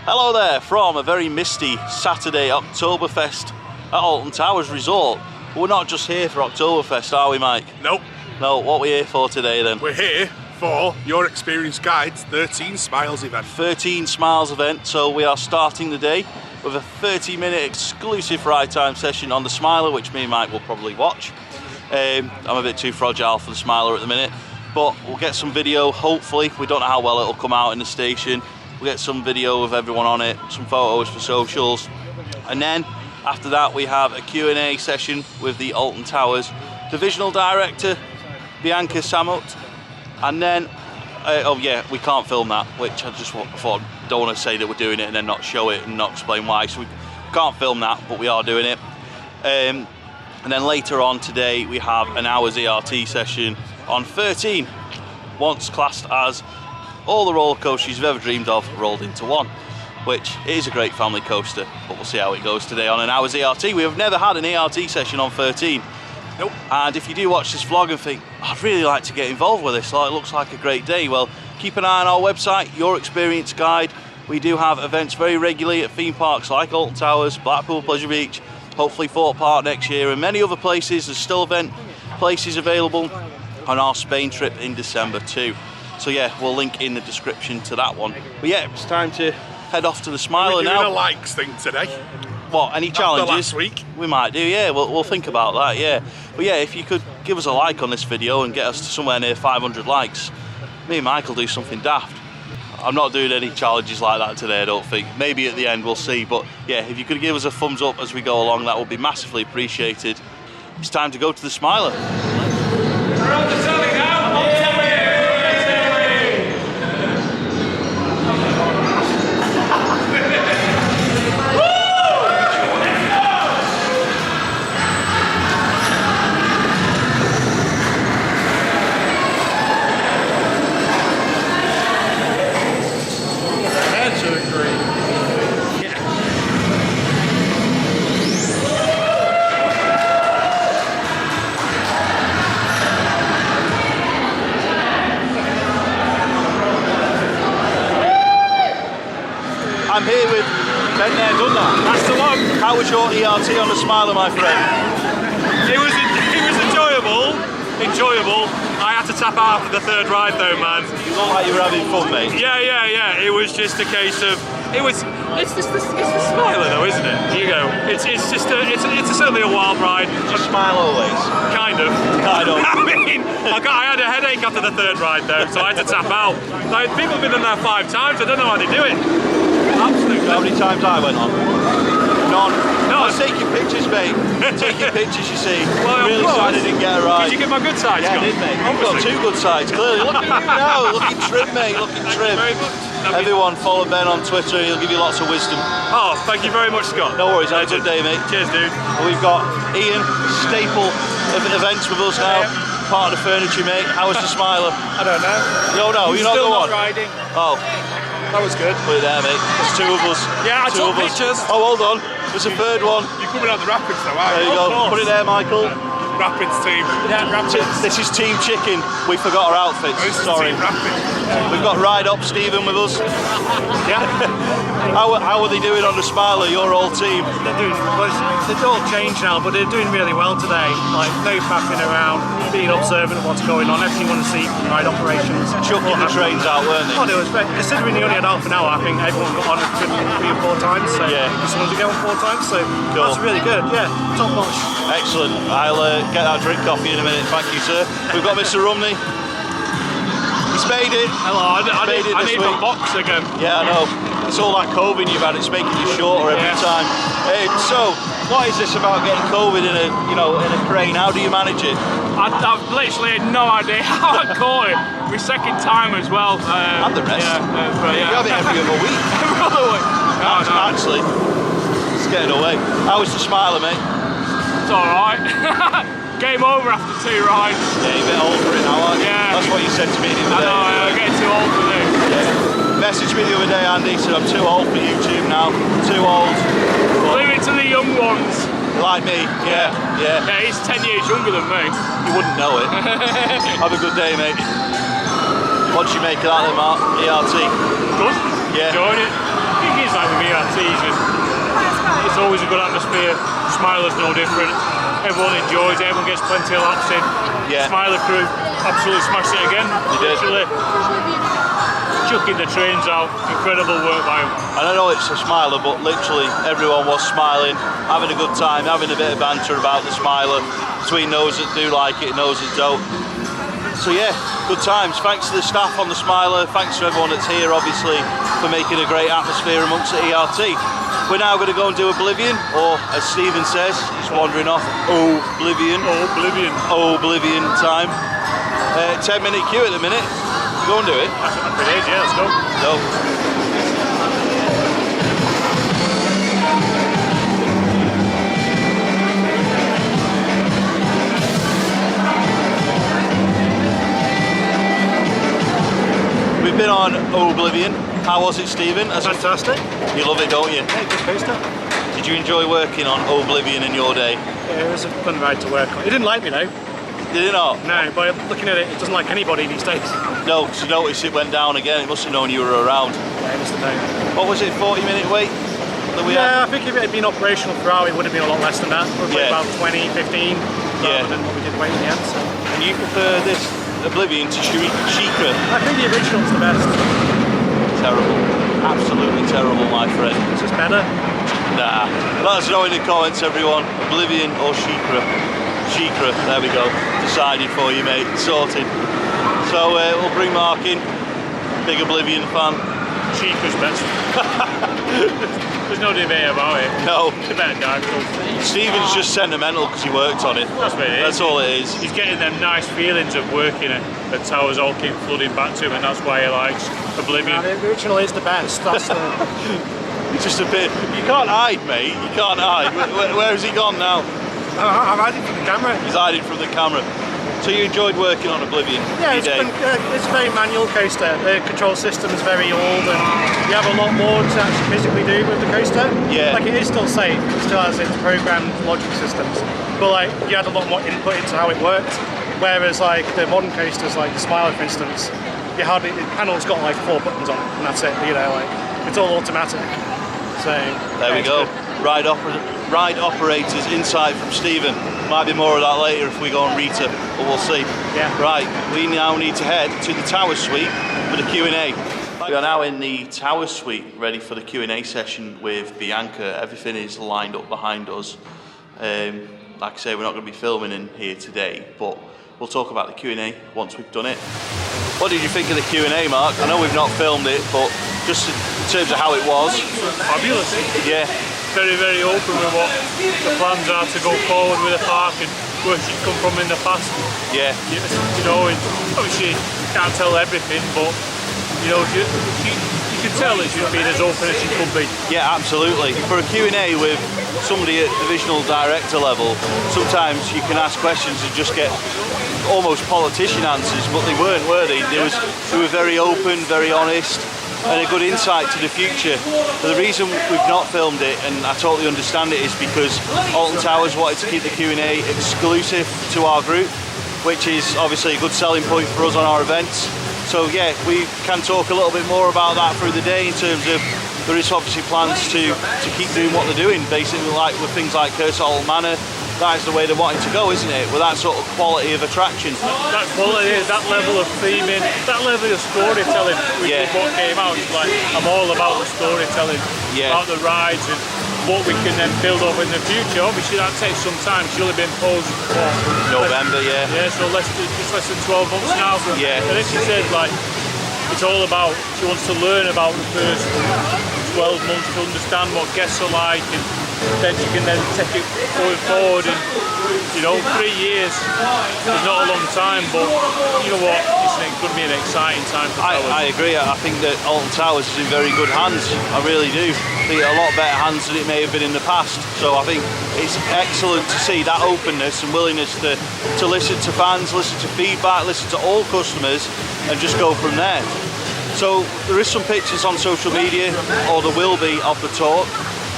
Hello there from a very misty Saturday Oktoberfest at Alton Towers Resort. But we're not just here for Oktoberfest, are we, Mike? Nope. No, what are we here for today then? We're here for Your Experience Guide's 13 Smiles event. 13 Smiles event, so we are starting the day with a 30-minute exclusive ride time session on the Smiler, which me and Mike will probably watch. I'm a bit too fragile for the Smiler at the minute, but we'll get some video, hopefully. We don't know how well it'll come out in the station. We'll get some video of everyone on it, some photos for socials. And then, after that, we have a Q&A session with the Alton Towers Divisional Director, Bianca Samut. And then, oh yeah, we can't film that, which I just thought, don't want to say that we're doing it and then not show it and not explain why. So we can't film that, but we are doing it. And then later on today, we have an hour's ERT session on 13, once classed as all the roller coasters you've ever dreamed of rolled into one, which is a great family coaster, but we'll see how it goes today on an hour's ERT. We have never had an ERT session on 13. Nope. And if you do watch this vlog and think, I'd really like to get involved with this, like, it looks like a great day, well, keep an eye on our website, Your Experience Guide. We do have events very regularly at theme parks like Alton Towers, Blackpool Pleasure Beach, hopefully Fort Park next year, and many other places. There's still event places available on our Spain trip in December too. So yeah, we'll link in the description to that one. But yeah, it's time to head off to the Smiler now. We're doing a likes thing today. What, any challenges? Last week. We might do, yeah, we'll think about that, yeah. But yeah, if you could give us a like on this video and get us to somewhere near 500 likes, me and Mike will do something daft. I'm not doing any challenges like that today, I don't think. Maybe at the end, we'll see. But yeah, if you could give us a thumbs up as we go along, that would be massively appreciated. It's time to go to the Smiler. We're on the telly now. I'm here with Ben there, done that. That's the one. How was your ERT on the Smiler, my friend? It was enjoyable. I had to tap out after the third ride though, man. You look like you were having fun, mate. Yeah. It was just a case of it's the Smiler though, isn't it? You go. It's certainly a wild ride. Just smile always. Kind of. I mean, I had a headache after the third ride though, so I had to tap out. Like, people have been in there 5 times. I don't know how they do it. Absolutely. How many times I went on? None. No. Well, take your pictures, mate. Take your pictures, you see. Well, really sorry I didn't get a ride. Did you get my good side, Yeah, Scott? I did, mate. You've got 2 good sides, clearly. Look at you now. Looking trim, mate. Looking trim. Very much. Everyone follow Ben on Twitter. He'll give you lots of wisdom. Oh, thank you very much, Scott. No worries. Have a good day, mate. Cheers, dude. And we've got Ian, staple of events with us now. Part of the furniture, mate. How was the Smiler? I don't know. No, you're not Still the one. not riding. Oh, That was good. put it there, mate. There's 2 of us. Yeah, I 2 took of us. pictures. Oh, hold on. There's a third one. You're coming out the Rapids though, aren't There you you? go. Put it there, Michael. Rapids team. Yeah, This is Team Chicken. We forgot our outfits. This is Sorry. Team Rapids. We've got Ride Up Stephen with us. yeah. How are they doing on the Smiler, your old team? They're doing, they've all changed now, but they're doing really well today. Like, no faffing around, being observant of what's going on, everything you want to see from ride operations. Chucking the trains out, weren't they? Oh, it was great. Considering they only had half an hour, I think everyone got on it 3 or 4 times. So Yeah. someone to go on 4 times, so Cool. that's really good. Yeah, top notch. Excellent. I'll get that drink off you in a minute. Thank you, sir. We've got Mr. Rumney. He's made it. Hello, I Made it this need my week. box again. Yeah, I know. It's all that COVID you've had. It's making you shorter every Yeah. time. So, what is this about getting COVID in a crane? How do you manage it? I've literally had no idea how I caught it. My second time as well. And the rest. But You have it every other week. Every other week. No. Actually, it's getting away. How was the Smiler, mate? It's alright. Game over after 2 rides. Yeah, you're a bit old for it now, aren't you? Yeah. That's what you said to me the other I day. know, I'm getting too old for this. Yeah. Messaged me the other day, Andy, said I'm too old for YouTube now. Too old. Leave it to the young ones. Like me, yeah. Yeah, he's 10 years younger than me. You wouldn't know it. Have a good day, mate. What do you make of that then, Mark? ERT? Good. Yeah. Enjoying it. I think it's atmosphere. Smiler's no different. Everyone enjoys it, everyone gets plenty of laps in. Yeah. Smiler crew absolutely smashed it again. They did. Literally chucking the trains out. Incredible work by them. And I know it's a Smiler, but literally everyone was smiling, having a good time, having a bit of banter about the Smiler between those that do like it and those that don't. So yeah, good times. Thanks to the staff on the Smiler, thanks to everyone that's here, obviously, for making a great atmosphere amongst the ERT. We're now going to go and do Oblivion, or as Stephen says, he's wandering off, Oblivion. Oblivion. Oblivion time. 10-minute queue at the minute. Go and do it. That's what it is, yeah, let's go. Go. We've been on Oblivion. How was it, Stephen? Fantastic. You love it, don't you? Yeah, good coaster. Did you enjoy working on Oblivion in your day? Yeah, it was a fun ride to work on. It didn't like me though. Did it not? No, but looking at it, it doesn't like anybody these days. No, because you noticed it went down again. It must have known you were around. Yeah, it must have known. What was it, 40-minute wait that we Yeah, had? I think if it had been operational throughout, it would have been a lot less than that. Probably Yeah. about 20, 15, Yeah. rather than what we did wait in the end. So. And you prefer this Oblivion to Sheikah? I think the original's the best. Terrible. Absolutely terrible, my friend. It's just better. Nah. Let us know in the comments, everyone. Oblivion or Sheikah? Sheikah, there we go. Decided for you, mate. Sorted. So we'll bring Mark in. Big Oblivion fan. Cheaper's best. There's no debate about it. No. It's a better dive club. Stephen's just sentimental because he worked on it. That's what it is. That's all it is. He's getting them nice feelings of working at Towers all keep flooding back to him, and that's why he likes Oblivion. The original is the best. That's the. It's just a bit. You can't hide, mate. You can't hide. Where has he gone now? I'm hiding from the camera. He's hiding from the camera. So you enjoyed working on Oblivion? Yeah, your day? it's a very manual coaster. The control system is very old, and you have a lot more to actually physically do with the coaster. Yeah. Like, it is still safe. It still has its programmed logic systems, but like you had a lot more input into how it worked. Whereas like the modern coasters, like the Smiler, for instance, the panel's got like 4 buttons on it, and that's it. You know, like it's all automatic. So There we go. Ride operators insight from Stephen. Might be more of that later if we go on Rita, but we'll see. Yeah. Right, we now need to head to the Tower Suite for the Q&A. We are now in the Tower Suite, ready for the Q&A session with Bianca. Everything is lined up behind us. Like I say, we're not going to be filming in here today, but we'll talk about the Q&A once we've done it. What did you think of the Q&A, Mark? I know we've not filmed it, but just in terms of how it was. Fabulous. Yeah. Very, very open with what the plans are to go forward with the park and where she's come from in the past. Yeah. You know, and obviously you can't tell everything, but you know, you can tell that she's been as open as she could be. Yeah, absolutely. For a Q&A with somebody at divisional director level, sometimes you can ask questions and just get almost politician answers, but they weren't, were they? They were very open, very honest, and a good insight to the future. But the reason we've not filmed it, and I totally understand it, is because Alton Towers wanted to keep the Q&A exclusive to our group, which is obviously a good selling point for us on our events. So yeah, we can talk a little bit more about that through the day in terms of there is obviously plans to keep doing what they're doing, basically, like with things like Alton Manor. That is the way they're wanting to go, isn't it? With that sort of quality of attraction. That quality, that level of theming, that level of storytelling, which is what came out. It's like, I'm all about the storytelling, about the rides and what we can then build up in the future. Obviously that takes some time. She's only been posed for November, so just less than 12 months now. Yeah. And as she said, like, it's all about, she wants to learn about the first 12 months to understand what guests are like, and then you can then take it going forward. And you know, 3 years is not a long time, but you know what, it's going to be an exciting time for Towers. I agree. I think that Alton Towers is in very good hands. I really do. I think a lot better hands than it may have been in the past. So I think it's excellent to see that openness and willingness to listen to fans, listen to feedback, listen to all customers, and just go from there. So there is some pictures on social media, or there will be, of the talk.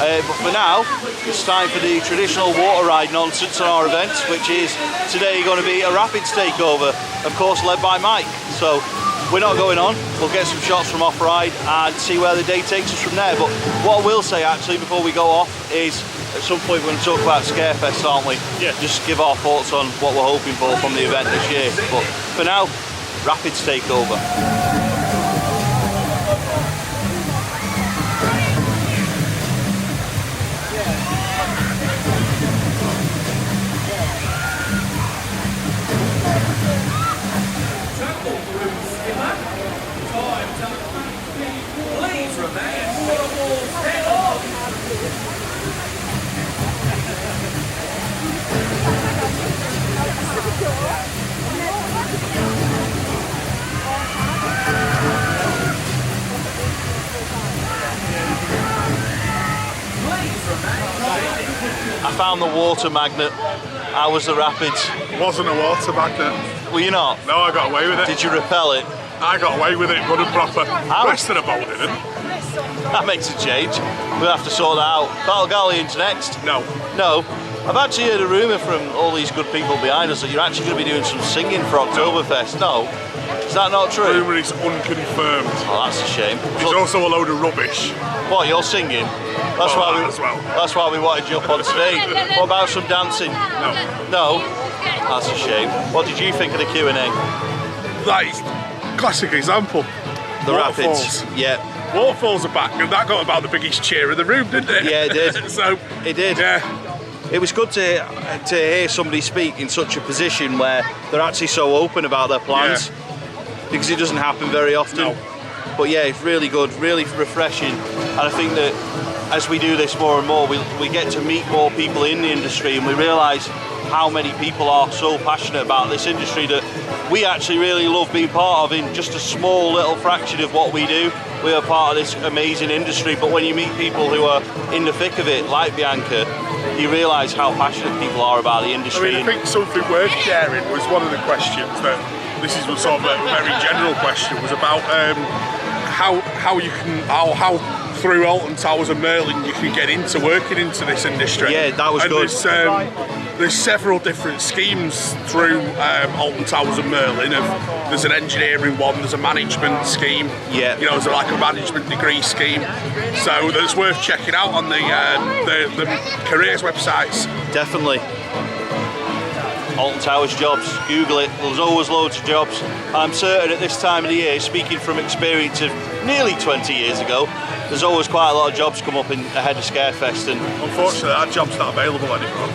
But for now, it's time for the traditional water ride nonsense on our events, which is today going to be a Rapids takeover, of course led by Mike. So we're not going on, we'll get some shots from off-ride and see where the day takes us from there. But what I will say actually before we go off is at some point we're going to talk about Scarefest, aren't we? Yeah. Just give our thoughts on what we're hoping for from the event this year. But for now, Rapids take over. I found the water magnet. How was the Rapids? Wasn't a water magnet. Were you not? No, I got away with it. Did you repel it? I got away with it, good and proper. How? The rest of the bowl didn't. That makes a change. We'll have to sort that out. Battle Galleon's next. No. No. I've actually heard a rumour from all these good people behind us that you're actually going to be doing some singing for Oktoberfest. No. Is that not true? Rumour is unconfirmed. Oh, that's a shame. It's also a load of rubbish. What, you're singing? That's Well, why we. as well. That's why we wanted you up on stage. What about some dancing? No. No. That's a shame. What did you think of the Q&A? That is classic example. The Waterfalls. Rapids. Yeah. Waterfalls are back, and that got about the biggest cheer in the room, didn't it? Yeah, it did. So It did. yeah, It was good to hear somebody speak in such a position where they're actually so open about their plans, because it doesn't happen very often. No. But yeah, it's really good, really refreshing, and I think that as we do this more and more, we get to meet more people in the industry, and we realise how many people are so passionate about this industry that we actually really love being part of. In just a small little fraction of what we do, we are part of this amazing industry. But when you meet people who are in the thick of it, like Bianca, you realise how passionate people are about the I industry. mean, I think something worth sharing was one of the questions that this is sort of a very general question, was about how you can how through Alton Towers and Merlin you can get into working into this industry. Yeah, that was and good. There's several different schemes through Alton Towers and Merlin. There's an engineering one, there's a management scheme. Yeah. You know, there's like a management degree scheme. So that's worth checking out on the careers websites. Definitely. Alton Towers jobs, Google it, there's always loads of jobs. I'm certain at this time of the year, speaking from experience of nearly 20 years ago, there's always quite a lot of jobs come up ahead of Scarefest. And Unfortunately, that job's not available anymore.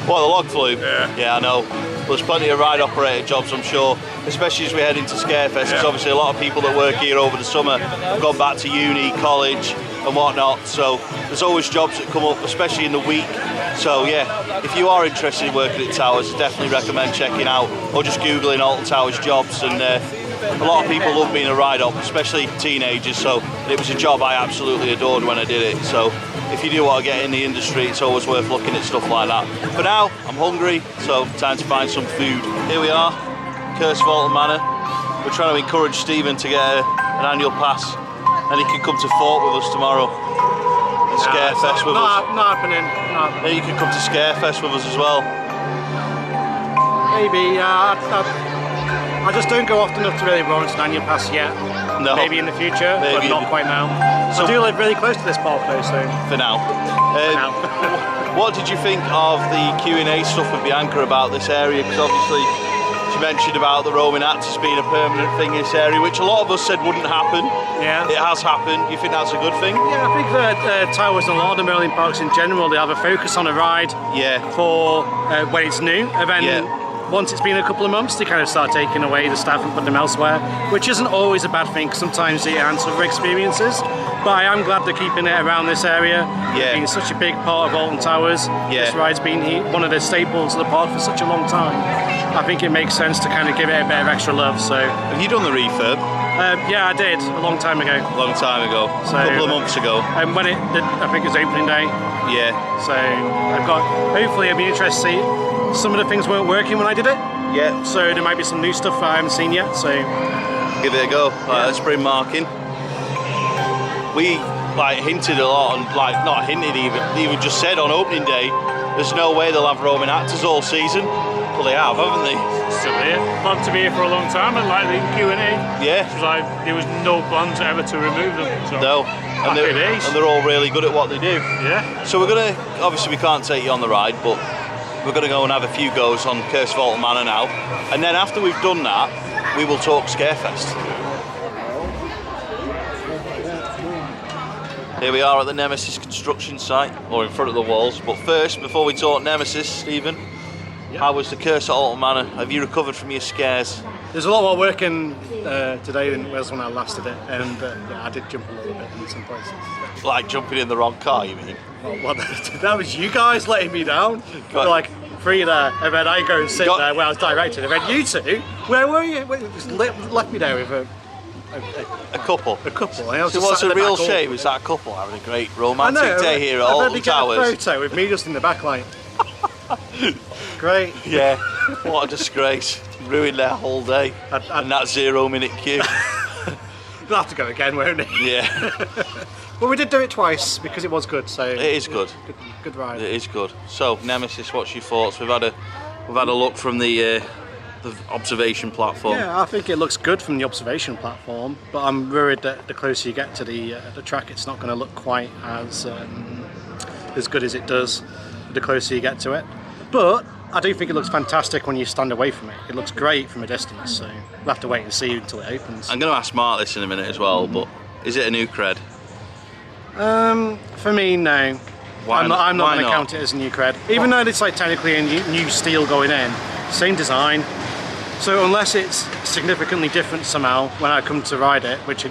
what, the log flume? Yeah. I know. There's plenty of ride operator jobs, I'm sure, especially as we head into Scarefest, because obviously a lot of people that work here over the summer have gone back to uni, college and whatnot, so there's always jobs that come up, especially in the week. So yeah, if you are interested in working at Towers, I definitely recommend checking out, or just Googling Alton Towers jobs. And a lot of people love being a ride op, especially teenagers, so it was a job I absolutely adored when I did it. So if you do want to get in the industry, it's always worth looking at stuff like that. For now, I'm hungry, so time to find some food. Here we are, Curse of Alton Manor. We're trying to encourage Stephen to get an annual pass, and he can come to Fort with us tomorrow. And Scarefest with us. Not happening. Then you can come to Scarefest with us as well. Maybe. I just don't go often enough to really warrant an annual pass yet. No. Maybe in the future, Maybe. but not quite now. So- I do live really close to this park though, so For now. now. What did you think of the Q&A stuff with Bianca about this area? Because obviously she mentioned about the roaming actors being a permanent thing in this area, which a lot of us said wouldn't happen. Yeah. It has happened. You think that's a good thing? Yeah, I think that Towers and a lot of the Merlin parks in general, they have a focus on a ride Yeah. for when it's new, and then Yeah. once it's been a couple of months, they kind of start taking away the staff and put them elsewhere, which isn't always a bad thing, 'cause sometimes it enhances other experiences. But I am glad they're keeping it around this area. Yeah. It's been such a big part of Alton Towers. Yeah. This ride's been one of the staples of the park for such a long time. I think it makes sense to kind of give it a bit of extra love. So Have you done the refurb? yeah, I did a long time ago. A long time ago. So- a couple of months ago. And when I think it was opening day. Yeah. So hopefully it'll be interesting. Some of the things weren't working when I did it, Yeah. so there might be some new stuff I haven't seen yet. So Give it a go. Right, let's bring Mark in. like hinted a lot, and like not hinted even just said on opening day, there's no way they'll have roaming actors all season. Well, they have, haven't they? Still here. Planned to be here for a long time, and like the Q&A, Yeah. it was like there was no plans ever to remove them. So No. And happy days. they're all really good at what they do. Yeah. So we're gonna, obviously we can't take you on the ride, but we're gonna go and have a few goes on Curse of Alton Manor now, and then after we've done that, we will talk Scarefest. Here we are at the Nemesis construction site, or in front of the walls. But first, before we talk Nemesis, Stephen, how was the Curse at Alton Manor? Have you recovered from your scares? There's a lot more work in today than was when I last did it, and yeah, I did jump a little bit in some places. Like jumping in the wrong car, you mean? Well, that was you guys letting me down. Go on. You're like, free there, and then I go and sit Got- there where I was directed, and then you two, where were you? Just left me there with A couple. a couple. I was So just what's sat a in the real back all- shame is that couple having a great I romantic know, day here at and then Alton they get a Towers. photo with me just in the back like, great. Yeah, what a disgrace. Ruined their whole day. And that 0 minute queue. We'll have to go again, won't it? Yeah, Well, we did do it twice because it was good, so it is good. Good ride. It is good. So, Nemesis, what's your thoughts? We've had a look from the observation platform. Yeah, I think it looks good from the observation platform, but I'm worried that the closer you get to the track, it's not going to look quite as good as it does the closer you get to it. But I do think it looks fantastic when you stand away from it. It looks great from a distance, so we'll have to wait and see until it opens. I'm going to ask Mark this in a minute as well, but is it a new cred? For me, no. Why I'm not? not Why going to not? count it as a new cred, even though it's like technically a new steel going in, same design. So unless it's significantly different somehow when I come to ride it, which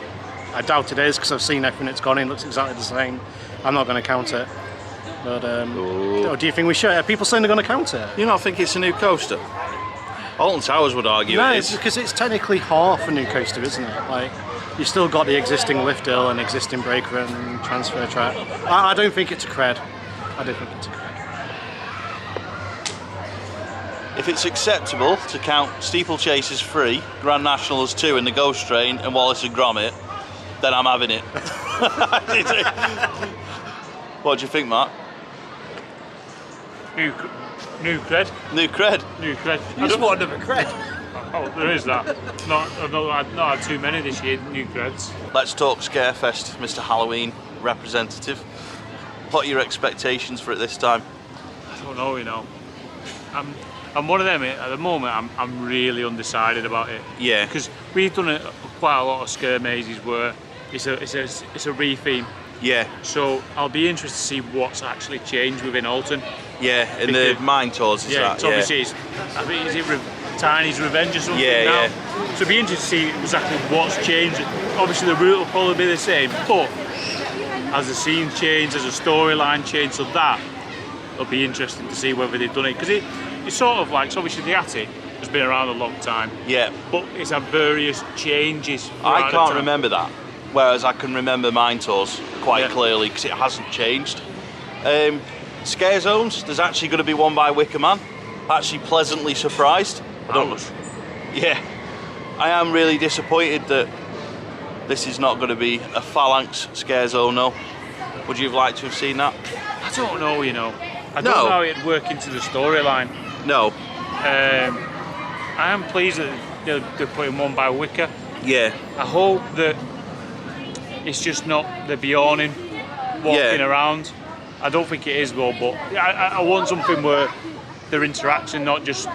I doubt it is because I've seen everything it's gone in, looks exactly the same, I'm not going to count it. But do you think we should? Are people saying they're going to count it? You don't think it's a new coaster? Alton Towers would argue No, it it's is. because it's technically half a new coaster, isn't it? Like, you've still got the existing lift hill and existing breaker and transfer track. I don't think it's a cred. I don't think it's a cred. If it's acceptable to count Steeplechase as 3, Grand National as 2 in the Ghost Train and Wallace and Gromit, then I'm having it. What do you think, Mark? New cred. New cred? New cred. You just want another cred. Oh, there is that. I've not had too many this year, new creds. Let's talk Scarefest, Mr. Halloween representative. What are your expectations for it this time? I don't know, you know. I'm one of them at the moment. I'm really undecided about it. Yeah. Because we've done quite a lot of scare mazes where it's a re-theme. Yeah, So I'll be interested to see what's actually changed within Alton. yeah, in the Because- mine tours, is Yeah, that? it's obviously I think is it Tiny's Revenge or something Yeah, now. yeah. So it'll be interesting to see exactly what's changed. Obviously the route will probably be the same, but as the scene change, as the storyline change, so that it'll be interesting to see whether they've done it. Because it's sort of like, so obviously the attic has been around a long time, Yeah, but it's had various changes. I throughout the can't time. remember that. Whereas I can remember mine tours quite Yeah. clearly because it hasn't changed. Scare zones, there's actually going to be one by Wicker Man. Actually pleasantly surprised. Ours. Yeah, I am really disappointed that this is not going to be a Phalanx scare zone, no. Would you have liked to have seen that? I don't know, you know. I No. don't know how it'd work into the storyline. No. I am pleased that they're putting one by Wicker. Yeah. I hope that it's just not the Bjorning walking Yeah. around. I don't think it is though, but I want something where they're interacting, not just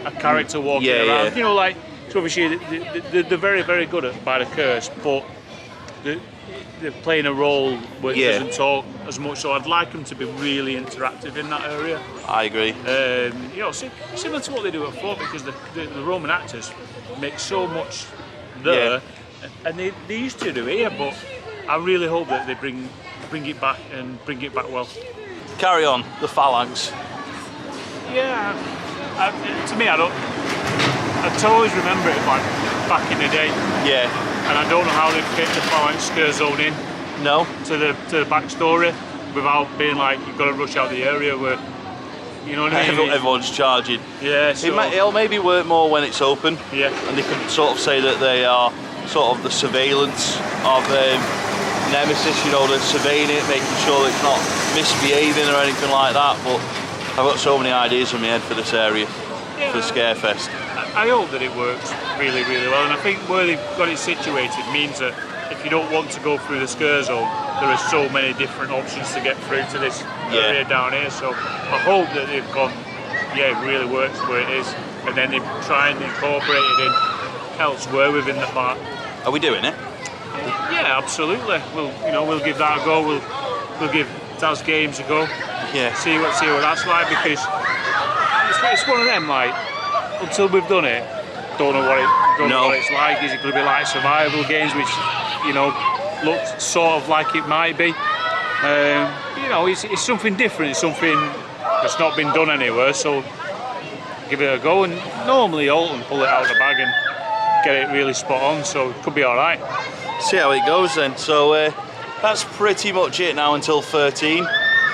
a character walking Yeah, around. yeah. You know, like, so obviously they're very, very good at by the curse, but they're playing a role where it Yeah. doesn't talk as much. So I'd like them to be really interactive in that area. I agree. You know, similar to what they do at Fort, because the Roman actors make so much there, and they used to do here, but I really hope that they bring it back and bring it back well. Carry on, the Phalanx. Yeah, to me, I always remember it like back in the day, Yeah. and I don't know how they fit the Phalanx scare zone in No? to the backstory without being like you've got to rush out the area where, you know what I mean? Everyone's charging. Yeah, so, It'll maybe work more when it's open. yeah. And they can sort of say that they are sort of the surveillance of nemesis, you know, they're surveying it, making sure it's not misbehaving or anything like that, but I've got so many ideas in my head for this area, for Scarefest. I hope that it works really, really well, and I think where they've got it situated means that if you don't want to go through the scare zone, there are so many different options to get through to this area down here, so I hope that they've gone, yeah, it really works where it is, and then they try and incorporate it in elsewhere within the park. Are we doing it? Yeah, absolutely. We'll give that a go. We'll give Taz Games a go. Yeah. See what that's like, because it's one of them, like, until we've done it, don't know what it's like. Is it going to be like survival games, which, you know, looks sort of like it might be? You know, it's something different. It's something that's not been done anywhere. So give it a go. And normally Alton pull it out of the bag and get it really spot on. So it could be all right. See how it goes then. So that's pretty much it now until 13.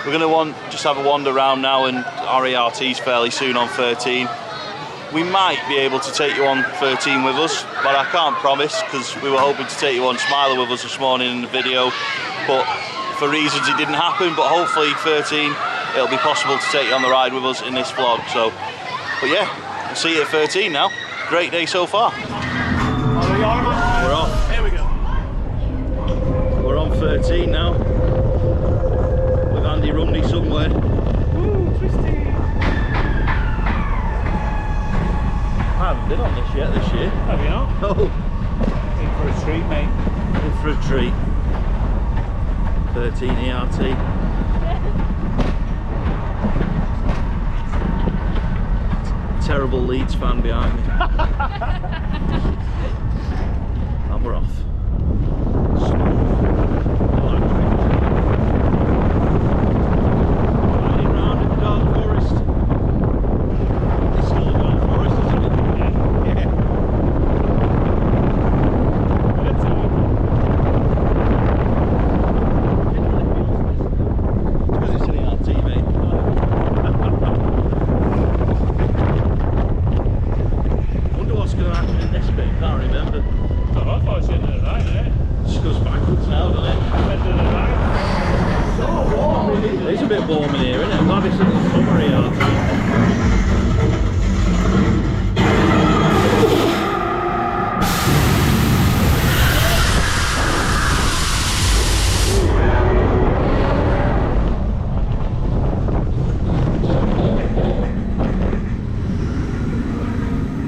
We're going to just have a wander around now, and RART's fairly soon on 13. We might be able to take you on 13 with us, but I can't promise, because we were hoping to take you on Smiler with us this morning in the video, but for reasons it didn't happen. But hopefully 13, it'll be possible to take you on the ride with us in this vlog. So, but yeah, we'll see you at 13 now. Great day so far. We're off. Here we go. We're on 13 now, with Andy Rumney somewhere. Woo, twisty. I haven't been on this yet this year. Have you not? No. In for a treat, mate. In for a treat. 13 ERT. Terrible Leeds fan behind me. And we're off. Riding round in the dark forest. It's still a dark forest, isn't it? Yeah. It's because it's an ERT, mate. Wonder what's going to happen in this bit, can't remember. I thought it was in the right, innit? It just goes backwards now, doesn't it? End of the right. It's a bit warm in here, isn't it? I'm glad it's a little summery out.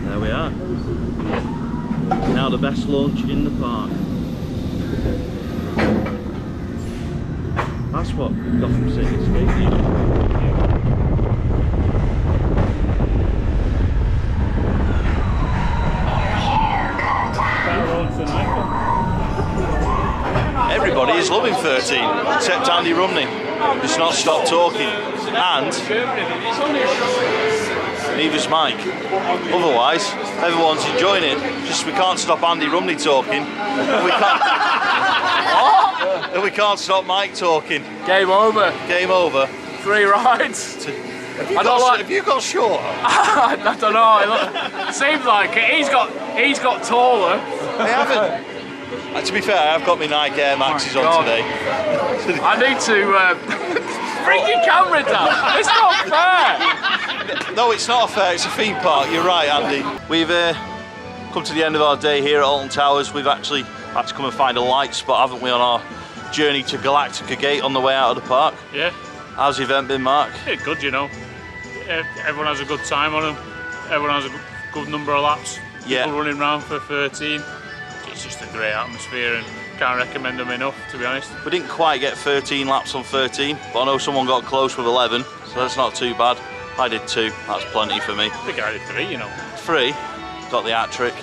There we are. Now the best launch in the park. That's what Gotham City Escape needed. Everybody is loving 13, except Andy Rumney, who's not stopped talking, and neither's Mike. Otherwise, everyone's enjoying it. Just we can't stop Andy Rumney talking. We can't. And we can't stop Mike talking. Game over. Game over. 3 rides. Have you got shorter? I don't know. It seems like it. He's got taller. I haven't. To be fair, I've got my Nike Air Maxes on today. I need to bring your camera down. It's not fair. No, it's not fair. It's a theme park. You're right, Andy. We've come to the end of our day here at Alton Towers. We've actually had to come and find a light spot, haven't we, on our journey to Galactica Gate on the way out of the park? Yeah. How's the event been, Mark? It's good, you know. Everyone has a good time on them. Everyone has a good number of laps. Yeah. People running around for 13. It's just a great atmosphere and can't recommend them enough, to be honest. We didn't quite get 13 laps on 13, but I know someone got close with 11, so that's not too bad. I did 2, that's plenty for me. I think I did 3, you know. 3, got the hat trick.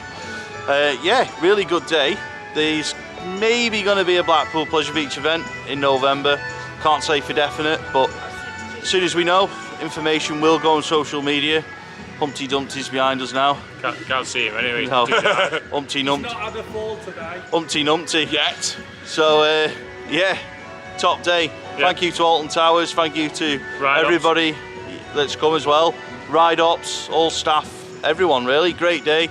Yeah, really good day. There's maybe going to be a Blackpool Pleasure Beach event in November. Can't say for definite, but as soon as we know, information will go on social media. Humpty Dumpty's behind us now. Can't see him anyway. No. Humpty Numpty. Not had a fall today. Humpty Numpty. Yet. So, yeah, top day. Yeah. Thank you to Alton Towers. Thank you to everybody that's come as well. Ride Ops, all staff, everyone really. Great day.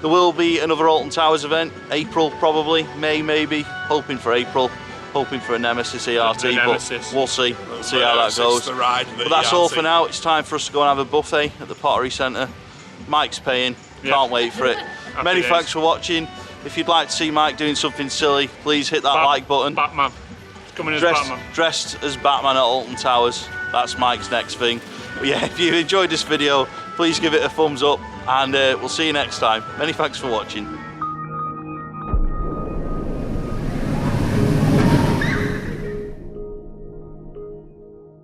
There will be another Alton Towers event, April probably, May maybe, hoping for April. hoping for a Nemesis ERT, The Nemesis. but we'll see how that It's goes. the ride, the But that's all ERT. for now. It's time for us to go and have a buffet at the Pottery Centre. Mike's paying, can't wait for it. Many days. thanks for watching. If you'd like to see Mike doing something silly, please hit that like button. Batman. Coming as Batman. Dressed as Batman at Alton Towers. That's Mike's next thing. But yeah, if you enjoyed this video, please give it a thumbs up, and we'll see you next time. Many thanks for watching.